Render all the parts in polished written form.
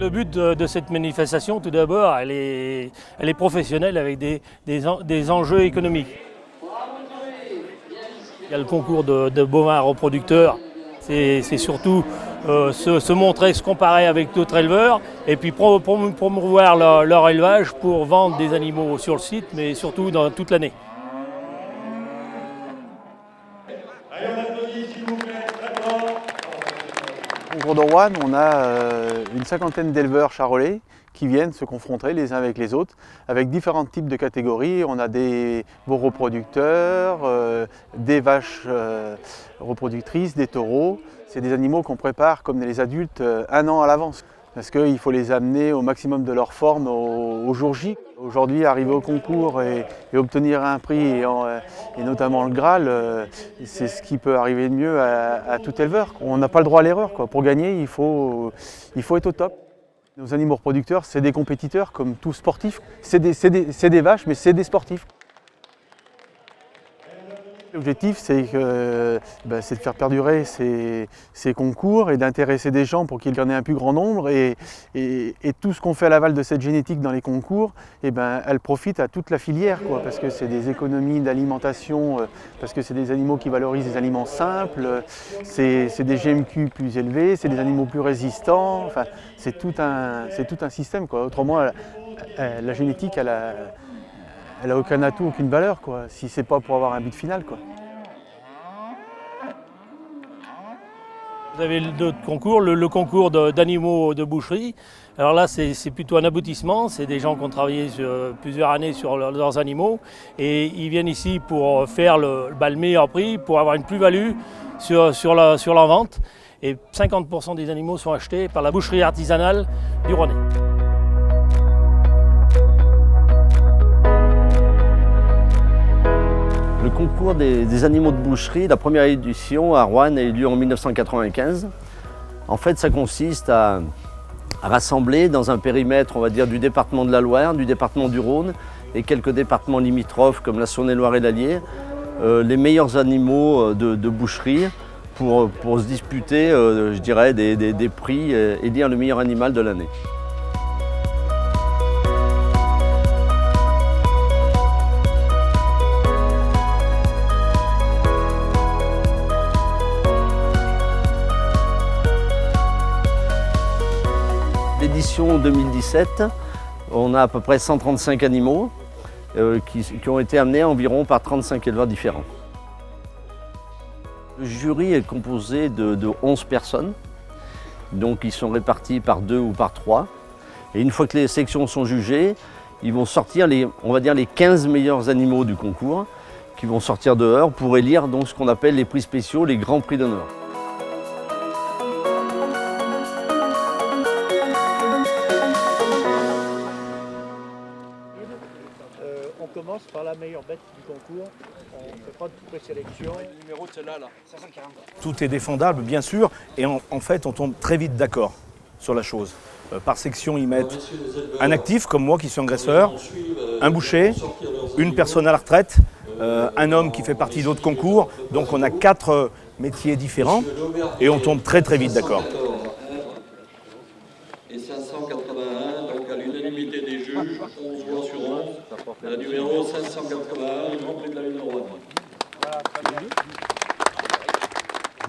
Le but de cette manifestation, tout d'abord, elle est professionnelle avec des enjeux économiques. Il y a le concours de bovins reproducteurs, c'est surtout se montrer, se comparer avec d'autres éleveurs et puis promouvoir leur élevage pour vendre des animaux sur le site, mais surtout dans toute l'année. Au concours de Roanne, on a une cinquantaine d'éleveurs charolais qui viennent se confronter les uns avec les autres avec différents types de catégories. On a des veaux reproducteurs, des vaches reproductrices, des taureaux. C'est des animaux qu'on prépare comme les adultes 1 an à l'avance parce qu'il faut les amener au maximum de leur forme au jour J. Aujourd'hui, arriver au concours et obtenir un prix, et notamment le Graal, c'est ce qui peut arriver de mieux à tout éleveur. On n'a pas le droit à l'erreur. Pour gagner, il faut être au top. Nos animaux reproducteurs, c'est des compétiteurs comme tout sportif. C'est des vaches, mais c'est des sportifs. L'objectif, c'est de faire perdurer ces concours et d'intéresser des gens pour qu'il y en ait un plus grand nombre. Et tout ce qu'on fait à l'aval de cette génétique dans les concours, elle profite à toute la filière, parce que c'est des économies d'alimentation, parce que c'est des animaux qui valorisent des aliments simples, c'est des GMQ plus élevés, c'est des animaux plus résistants. Enfin, c'est tout un système. Autrement, la génétique, elle n'a aucun atout, aucune valeur, si c'est pas pour avoir un but final. Vous avez d'autres concours, le concours d'animaux de boucherie. Alors là, c'est plutôt un aboutissement. C'est des gens qui ont travaillé plusieurs années sur leurs animaux et ils viennent ici pour faire le meilleur prix, pour avoir une plus-value sur leur vente. Et 50% des animaux sont achetés par la boucherie artisanale du Rouennais. Le concours des animaux de boucherie, la première édition à Roanne a eu lieu en 1995. En fait, ça consiste à rassembler dans un périmètre, on va dire, du département de la Loire, du département du Rhône et quelques départements limitrophes comme la Saône-et-Loire et l'Allier, les meilleurs animaux de boucherie pour se disputer, je dirais, des prix et dire le meilleur animal de l'année. L'édition 2017, on a à peu près 135 animaux qui ont été amenés environ par 35 éleveurs différents. Le jury est composé de 11 personnes, donc ils sont répartis par 2 ou par 3. Et une fois que les sections sont jugées, ils vont sortir on va dire les 15 meilleurs animaux du concours qui vont sortir dehors pour élire donc ce qu'on appelle les prix spéciaux, les grands prix d'honneur. On commence par la meilleure bête du concours. On ne fait pas de présélection. Le numéro de celle-là, 540. Tout est défendable, bien sûr, et en fait, on tombe très vite d'accord sur la chose. Par section, ils mettent un actif, comme moi qui suis engraisseur, un boucher, une personne à la retraite, un homme qui fait partie d'autres concours. Donc on a 4 métiers différents et on tombe très très vite d'accord. Et 581, donc à l'unanimité des juges, 11 voix sur 11, la numéro 581, le Grand Prix de la ville de Roanne.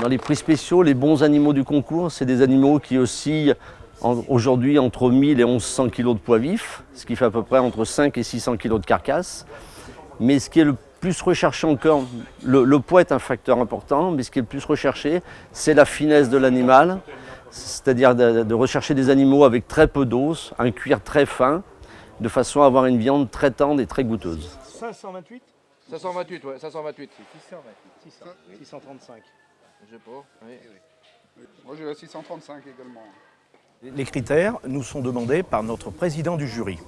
Dans les prix spéciaux, les bons animaux du concours, c'est des animaux qui oscillent aujourd'hui entre 1000 et 1100 kg de poids vif, ce qui fait à peu près entre 5 et 600 kg de carcasse. Mais ce qui est le plus recherché encore, le poids est un facteur important, mais ce qui est le plus recherché, c'est la finesse de l'animal, c'est-à-dire de rechercher des animaux avec très peu d'os, un cuir très fin, de façon à avoir une viande très tendre et très goûteuse. 528 528, ouais, 528. 635. Je sais pas, oui. Moi j'ai 635 également. Les critères nous sont demandés par notre président du jury,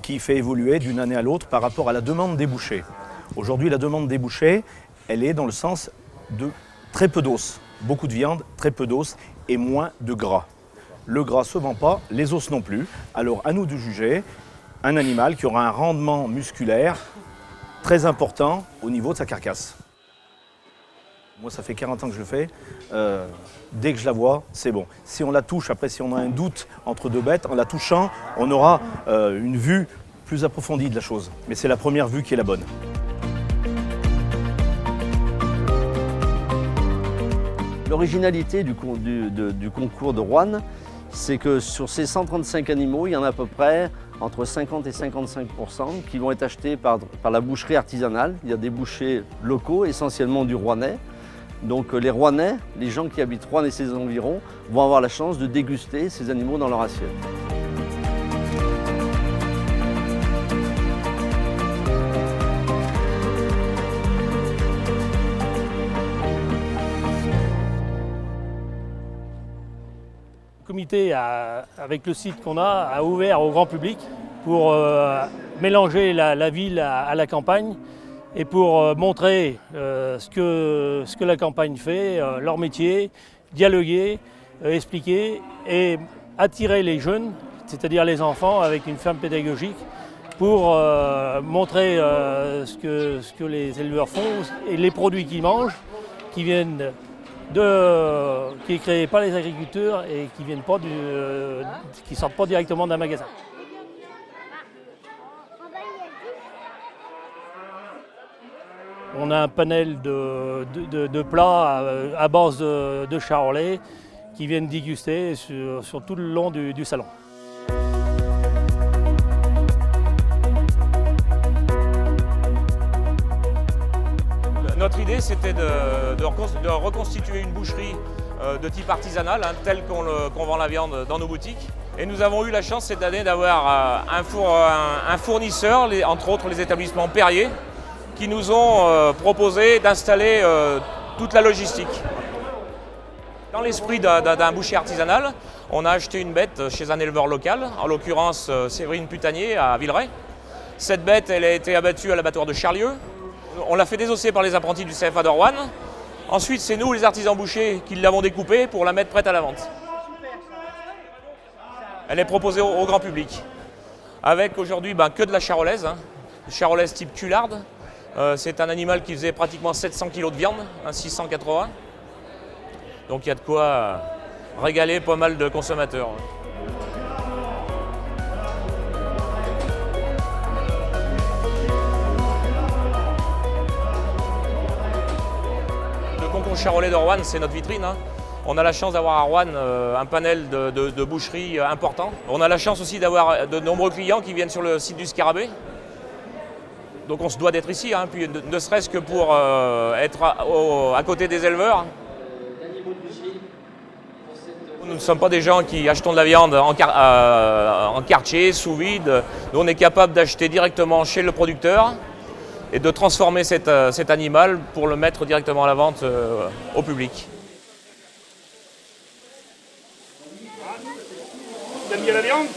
qui fait évoluer d'une année à l'autre par rapport à la demande des bouchers. Aujourd'hui, la demande des bouchers, elle est dans le sens de très peu d'os. Beaucoup de viande, très peu d'os et moins de gras. Le gras ne se vend pas, les os non plus. Alors à nous de juger un animal qui aura un rendement musculaire très important au niveau de sa carcasse. Moi, ça fait 40 ans que je le fais. Dès que je la vois, c'est bon. Si on la touche, après, si on a un doute entre deux bêtes, en la touchant, on aura une vue plus approfondie de la chose. Mais c'est la première vue qui est la bonne. L'originalité du concours de Roanne, c'est que sur ces 135 animaux, il y en a à peu près entre 50 et 55% qui vont être achetés par la boucherie artisanale. Il y a des bouchers locaux, essentiellement du Rouennais. Donc les Rouennais, les gens qui habitent Roanne et ses environs, vont avoir la chance de déguster ces animaux dans leur assiette. Le comité, avec le site qu'on a ouvert au grand public pour mélanger la ville à la campagne et pour montrer ce que la campagne fait, leur métier, dialoguer, expliquer et attirer les jeunes, c'est-à-dire les enfants, avec une ferme pédagogique pour montrer ce que les éleveurs font et les produits qu'ils mangent, qui viennent qui est créé par les agriculteurs et qui viennent pas qui sortent pas directement d'un magasin. On a un panel de plats à base de charolais qui viennent déguster sur tout le long du salon. Notre idée, c'était de reconstituer une boucherie de type artisanal, telle qu'on vend la viande dans nos boutiques. Et nous avons eu la chance cette année d'avoir un fournisseur, entre autres les établissements Perrier, qui nous ont proposé d'installer toute la logistique. Dans l'esprit d'un boucher artisanal, on a acheté une bête chez un éleveur local, en l'occurrence Séverine Putanier à Villeray. Cette bête, elle a été abattue à l'abattoir de Charlieu. On l'a fait désosser par les apprentis du CFA de Roanne. Ensuite, c'est nous, les artisans bouchers, qui l'avons découpée pour la mettre prête à la vente. Elle est proposée au grand public. Avec aujourd'hui que de la charolaise, charolaise type cularde. C'est un animal qui faisait pratiquement 700 kg de viande, 680. Donc il y a de quoi régaler pas mal de consommateurs. Le concours charolais de Roanne, c'est notre vitrine. On a la chance d'avoir à Roanne un panel de boucheries important. On a la chance aussi d'avoir de nombreux clients qui viennent sur le site du Scarabée. Donc on se doit d'être ici, puis ne serait-ce que pour être à côté des éleveurs. Nous ne sommes pas des gens qui achetons de la viande en quartier, sous vide. Nous, on est capable d'acheter directement chez le producteur et de transformer cet animal pour le mettre directement à la vente au public. Vous aimez la viande?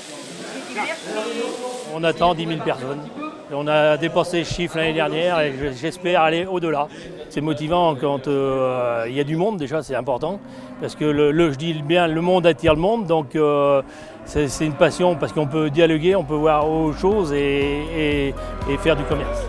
On attend 10 000 personnes. On a dépassé ce chiffre l'année dernière et j'espère aller au-delà. C'est motivant quand il y a du monde, déjà c'est important, parce que je dis bien, le monde attire le monde, donc c'est une passion parce qu'on peut dialoguer, on peut voir autre chose et faire du commerce.